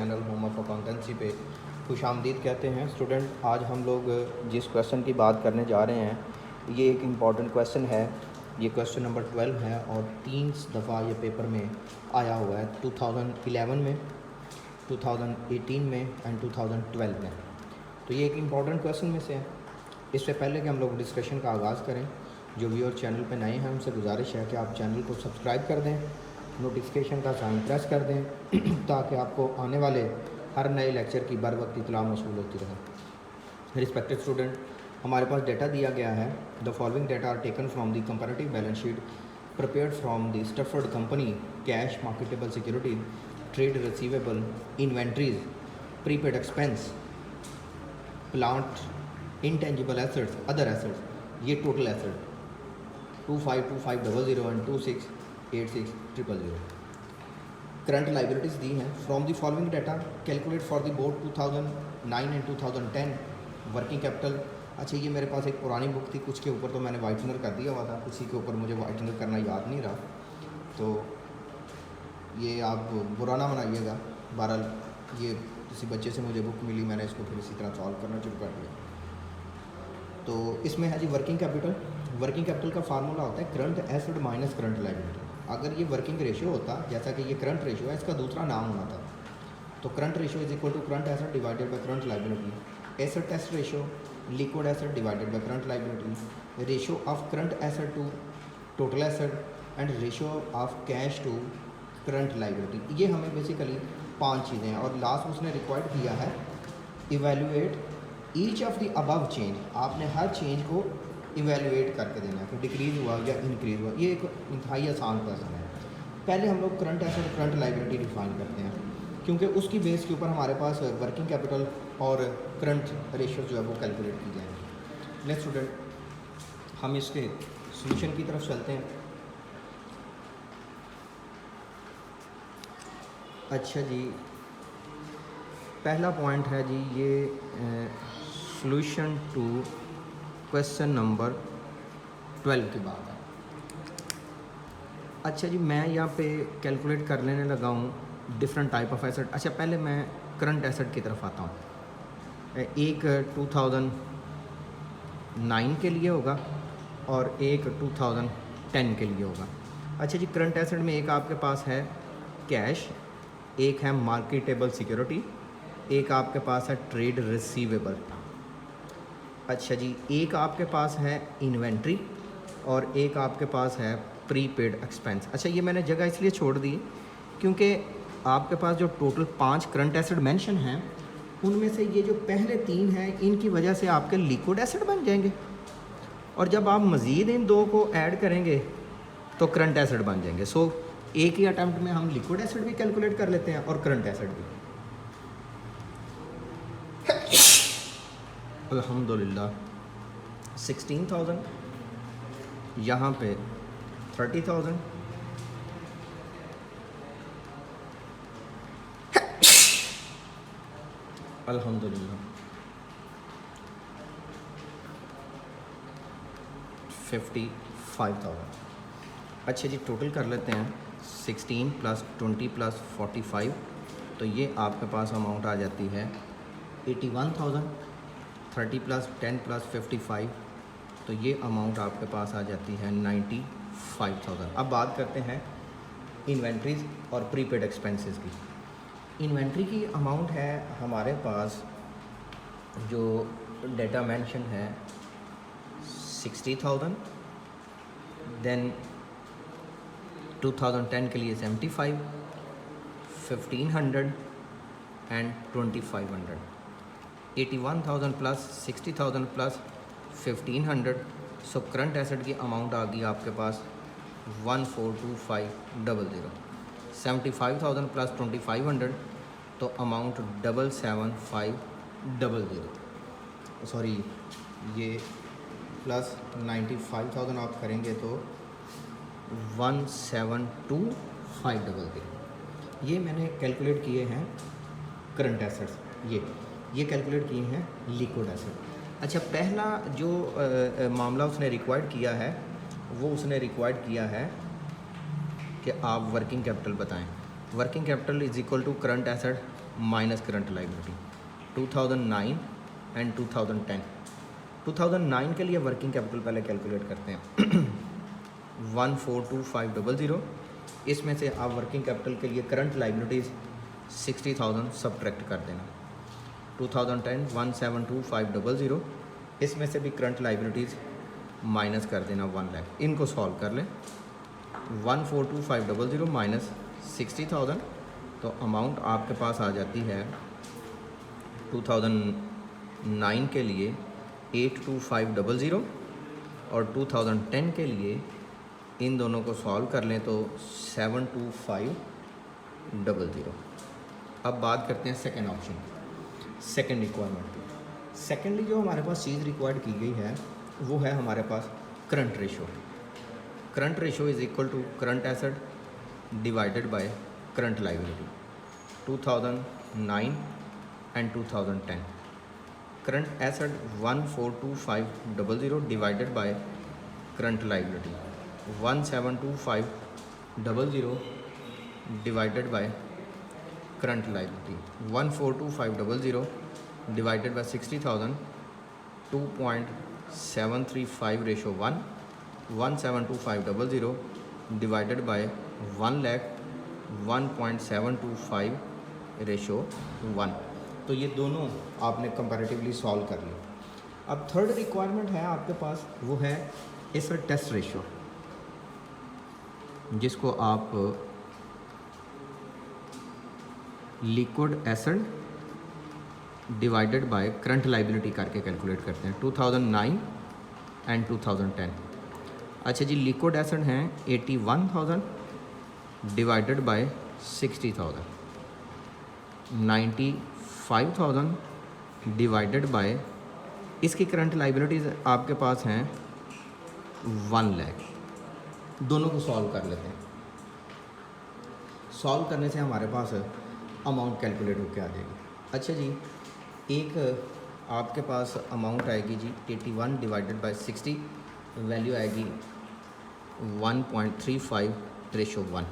Channel home of accountancy पे खुशामदीद कहते हैं। स्टूडेंट, आज हम लोग जिस क्वेश्चन की बात करने जा रहे हैं ये एक इम्पॉर्टेंट क्वेश्चन है। ये क्वेश्चन नंबर 12 है और 3 दफ़ा ये पेपर में आया हुआ है, 2011 में, 2018 में एंड 2012 में। तो ये एक इम्पॉर्टेंट क्वेश्चन में से है। इससे पहले कि हम लोग डिस्कशन का आगाज़ करें, जो व्यूअर चैनल पर नए हैं उनसे गुजारिश है कि आप चैनल को सब्सक्राइब कर दें, नोटिफिकेशन का साइन प्रेस कर दें ताकि आपको आने वाले हर नए लेक्चर की बर वक्त इतला मौसूल होती रहे। रिस्पेक्टेड स्टूडेंट, हमारे पास डेटा दिया गया है। The following data are taken from the comparative balance sheet prepared from the Stafford Company, cash, marketable security, trade receivable, inventories, prepaid expense, plant, intangible assets, other assets। ये total asset 252500 and 2686000। Current liabilities दी हैं। From the following data calculate for the board 2009 and 2010 working capital. अच्छा, ये मेरे पास एक पुरानी book थी, कुछ के ऊपर तो मैंने वाइटनर कर दिया हुआ था, किसी के ऊपर मुझे वाइटनर करना याद नहीं रहा, तो ये आप बुरा ना मनाइएगा। बहरहाल ये किसी बच्चे से मुझे बुक मिली, मैंने इसको फिर इसी तरह सॉल्व करना शुरू कर दिया। तो इसमें है जी वर्किंग कैपिटल। वर्किंग कैपिटल का फार्मूला होता है current asset minus current liability. अगर ये वर्किंग रेशियो होता, जैसा कि ये करंट रेशियो है, इसका दूसरा नाम होना था, तो current ratio is equal to current asset divided by current liability. Asset test ratio liquid asset divided by current liability. Ratio of current asset to total asset and ratio of cash to current liability. ये हमें basically 5 चीज़ें हैं और last उसने required किया है evaluate each of the above change. आपने हर change को इवेल्युएट करके देना है कि डिक्रीज़ हुआ या इंक्रीज़ हुआ। ये एक इंतहाई आसान क्वेश्चन है। पहले हम लोग current asset current liability define करते हैं, क्योंकि उसकी बेस के ऊपर हमारे पास वर्किंग कैपिटल और करंट रेशियो जो है वो कैलकुलेट की जाएंगी। नेक्स्ट स्टूडेंट, हम इसके सॉल्यूशन की तरफ चलते हैं। अच्छा जी, पहला पॉइंट है जी ये सॉल्यूशन टू क्वेश्चन नंबर 12 की बात है। अच्छा जी, मैं यहाँ पे कैलकुलेट कर लेने लगा हूँ डिफरेंट टाइप ऑफ एसेट। अच्छा, पहले मैं करंट एसेट की तरफ आता हूँ। एक 2009 के लिए होगा और एक 2010 के लिए होगा। अच्छा जी, करंट एसेट में एक आपके पास है कैश, एक है मार्केटेबल सिक्योरिटी, एक आपके पास है ट्रेड रिसीवेबल। अच्छा जी, एक आपके पास है इन्वेंट्री और एक आपके पास है प्रीपेड एक्सपेंस। अच्छा, ये मैंने जगह इसलिए छोड़ दी क्योंकि आपके पास जो टोटल 5 करंट एसेट मेंशन हैं उनमें से ये जो पहले 3 हैं इनकी वजह से आपके लिक्विड एसेट बन जाएंगे, और जब आप मज़ीद इन 2 को ऐड करेंगे तो करंट एसेट बन जाएंगे। सो एक ही अटैम्प्ट में हम लिक्विड एसेट भी कैलकुलेट कर लेते हैं और करंट एसेट भी। अल्हम्दुलिल्लाह 16,000, यहाँ पे 30,000, अल्हम्दुलिल्लाह 55,000। अच्छा जी, टोटल कर लेते हैं 16 + 20 + 45, तो ये आपके पास अमाउंट आ जाती है 81,000। 30 + 10 + 55, तो ये अमाउंट आपके पास आ जाती है 95,000। अब बात करते हैं इन्वेंट्रीज़ और प्रीपेड एक्सपेंसेस की। इन्वेंट्री की अमाउंट है हमारे पास, जो डेटा मेंशन है 60,000, देन 2010 के लिए 75, 1500 एंड 2500। 81,000 + 60,000 + 1500, सो करंट एसेट की अमाउंट आ गई आपके पास 142500। 75,000 + 2500, तो अमाउंट 77500। सॉरी, ये प्लस 95,000 आप करेंगे तो 172,500। ये मैंने कैलकुलेट किए हैं करंट एसेट्स, ये कैलकुलेट किए हैं लिक्विड एसेट। अच्छा, पहला जो मामला उसने रिक्वायर्ड किया है वो उसने रिक्वायर्ड किया है कि आप वर्किंग कैपिटल बताएं। Working capital is equal to current asset minus current liability 2009 and 2010। 2009 के लिए वर्किंग कैपिटल पहले कैलकुलेट करते हैं 142500। इसमें से आप वर्किंग कैपिटल के लिए करंट लाइबिलिटीज़ 60,000 सब्ट्रैक्ट कर देना। 2010 172500, इसमें से भी करंट लाइबिलिटीज़ माइनस कर देना 1 लाख। इनको सॉल्व कर लें। 142500 माइनस 60,000, तो अमाउंट आपके पास आ जाती है 2009 के लिए 82500 और 2010 के लिए इन दोनों को सॉल्व कर लें तो 72500। अब बात करते हैं सेकंड ऑप्शन, सेकंड रिक्वायरमेंट की। सेकेंडली जो हमारे पास चीज़ रिक्वायर्ड की गई है वो है हमारे पास current ratio. Current ratio is equal to current asset divided by current liability 2009 and 2010। Current asset 142500 divided by current liability 172500 divided by current liability 142500 divided by 60,000 2.735 ratio 1। 172500 divided by 1 lakh 1.725 ratio 1। तो ये दोनों आपने कंपैरेटिवली सॉल्व कर ली। अब third requirement है आपके पास, वो है एसेट टेस्ट रेशो, जिसको आप liquid asset divided by current liability करके कैलकुलेट करते हैं 2009 एंड 2010। अच्छा जी, लिक्विड एसेट हैं 81,000 डिवाइडेड बाय 60,000, 95,000 डिवाइडेड बाय, इसकी करंट लाइबिलिटीज़ आपके पास हैं 1 लाख। दोनों को सॉल्व कर लेते हैं। सॉल्व करने से हमारे पास अमाउंट कैलकुलेट होकर आ जाएगी। अच्छा जी, एक आपके पास अमाउंट आएगी जी 81 डिवाइडेड बाय 60, वैल्यू आएगी 1.35 रेशो 1।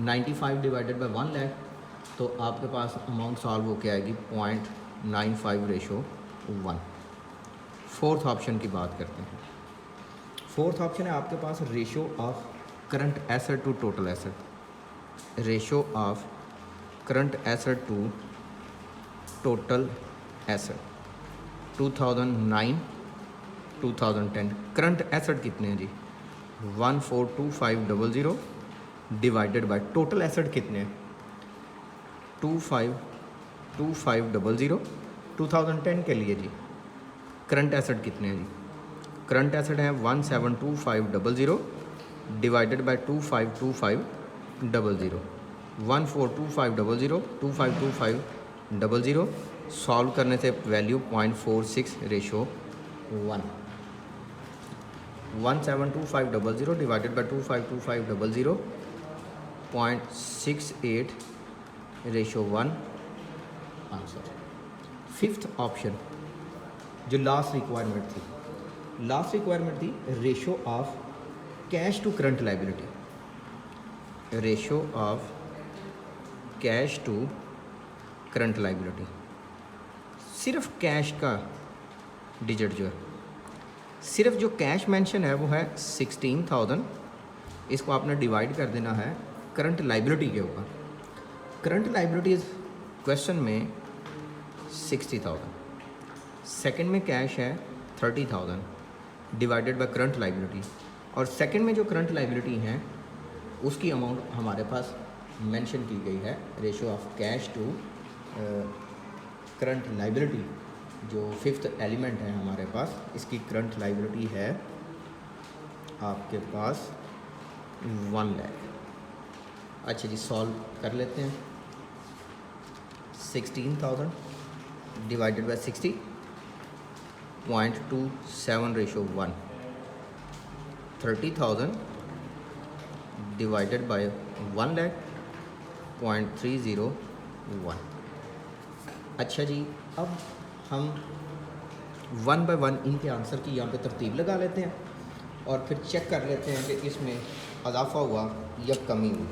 95 डिवाइडेड बाय 1 लाख, तो आपके पास अमाउंट सॉल्व होकर आएगी 0.95 रेशो 1। फोर्थ ऑप्शन की बात करते हैं। फोर्थ ऑप्शन है आपके पास ratio of current asset to total asset. Ratio of current asset to total asset 2009 2010। Current asset कितने हैं जी 142500 डिवाइडेड बाय टोटल एसेट कितने हैं 252500। 2010 के लिए जी करंट एसेट कितने हैं जी, करंट एसेट है 172500 डिवाइडेड बाय 252500। 142500 252500 सॉल्व करने से value 0.46 ratio 1। 172500 divided by 252500 0.68 ratio 1 answer. Fifth option जो लास्ट रिक्वायरमेंट थी, लास्ट रिक्वायरमेंट थी ratio of cash to current liability. Ratio of cash to current liability, सिर्फ cash का डिजिट जो है, सिर्फ जो कैश मेंशन है वो है 16,000। इसको आपने डिवाइड कर देना है करंट लाइबिलिटी के ऊपर। करंट लाइबिलिटीज़ क्वेश्चन में 60,000, सेकंड में कैश है 30,000 डिवाइडेड बाय करंट लाइबिलिटी, और सेकंड में जो करंट लाइबिलिटी हैं उसकी अमाउंट हमारे पास मेंशन की गई है। Ratio of cash to current liability जो फिफ्थ एलिमेंट है हमारे पास, इसकी करंट लाइबिलिटी है आपके पास 1 लाख। अच्छा जी, सॉल्व कर लेते हैं। 16,000 divided by 60 0.27 ratio 1। 30,000 divided by 1 lakh 0.301। अच्छा जी, अब हम 1 बाय 1 इनके आंसर की यहाँ पे तरतीब लगा लेते हैं और फिर चेक कर लेते हैं कि इसमें इजाफा हुआ या कमी हुई।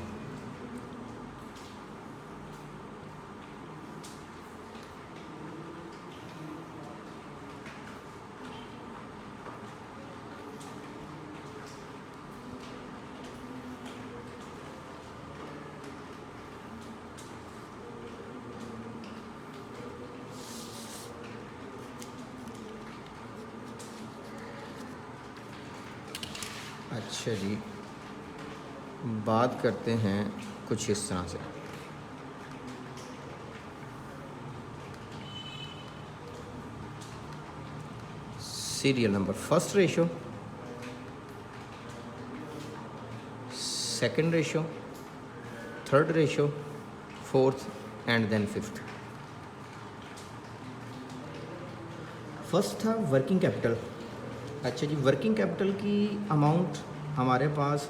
अच्छा जी, बात करते हैं कुछ इस तरह से। Serial number, first ratio, second ratio, third ratio, fourth and then fifth. First था वर्किंग कैपिटल। अच्छा जी, वर्किंग कैपिटल की अमाउंट हमारे पास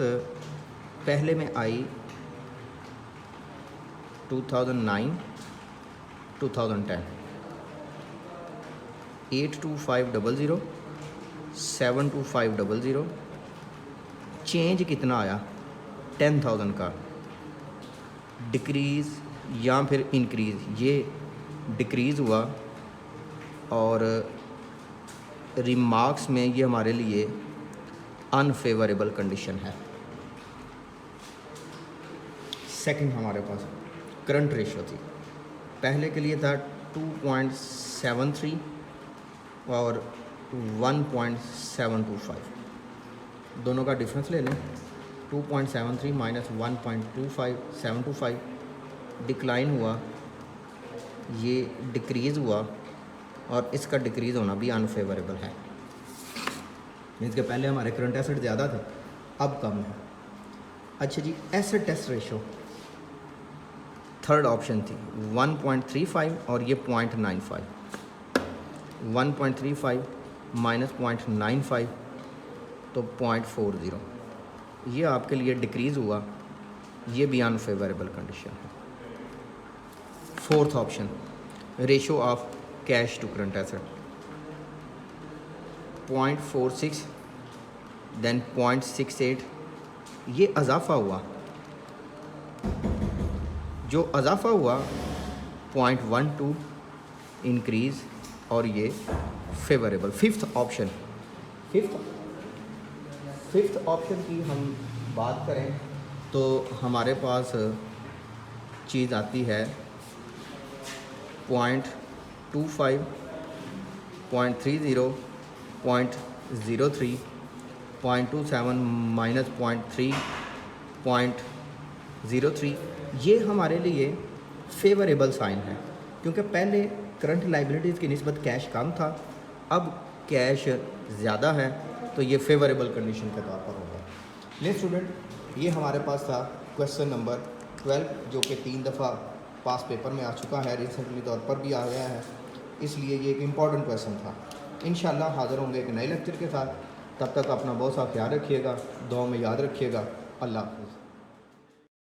पहले में आई 2009 2010, 82500, 72500। चेंज कितना आया? 10,000 का। डिक्रीज़ या फिर इंक्रीज़, ये डिक्रीज़ हुआ और रिमार्क्स में ये हमारे लिए अनफेवरेबल कंडीशन है। सेकंड हमारे पास करंट रेशो थी, पहले के लिए था 2.73 और 1.725। दोनों का डिफरेंस ले लें, 2.73 माइनस 1.725, डिक्लाइन हुआ, ये डिक्रीज़ हुआ और इसका डिक्रीज़ होना भी अनफेवरेबल है। मीन्स के पहले हमारे करंट एसेट ज़्यादा थे, अब कम है। अच्छा जी, asset test ratio third option थी 1.35 और ये 0.95। 1.35 माइनस 0.95 तो 0.40, ये आपके लिए डिक्रीज़ हुआ, ये भी अनफेवरेबल कंडीशन है। Fourth option, ratio of cash to current asset 0.46 then 0.68, ये अजाफ़ा हुआ, जो अजाफ़ा हुआ 0.12 इंक्रीज़ और ये फेवरेबल। फिफ्थ ऑप्शन की हम बात करें तो हमारे पास चीज़ आती है 0.25, 0.30, 0.03, 0.27 माइनस 0.3, 0.03। ये हमारे लिए फेवरेबल साइन है, क्योंकि पहले करंट लाइबिलिटीज़ की निस्बत कैश कम था, अब कैश ज़्यादा है, तो ये फेवरेबल कंडीशन के तौर पर होगा। ले स्टूडेंट, ये हमारे पास था क्वेश्चन नंबर 12, जो कि 3 दफ़ा पास पेपर में आ चुका है, रिसेंटली तौर पर भी आ गया है, इसलिए ये एक इम्पॉर्टेंट क्वेश्चन था। इंशाल्लाह हाज़िर होंगे एक नए लेक्चर के साथ। तब तक अपना बहुत सा ख्याल रखिएगा, दुआ में याद रखिएगा। अल्लाह हाफ़िज़।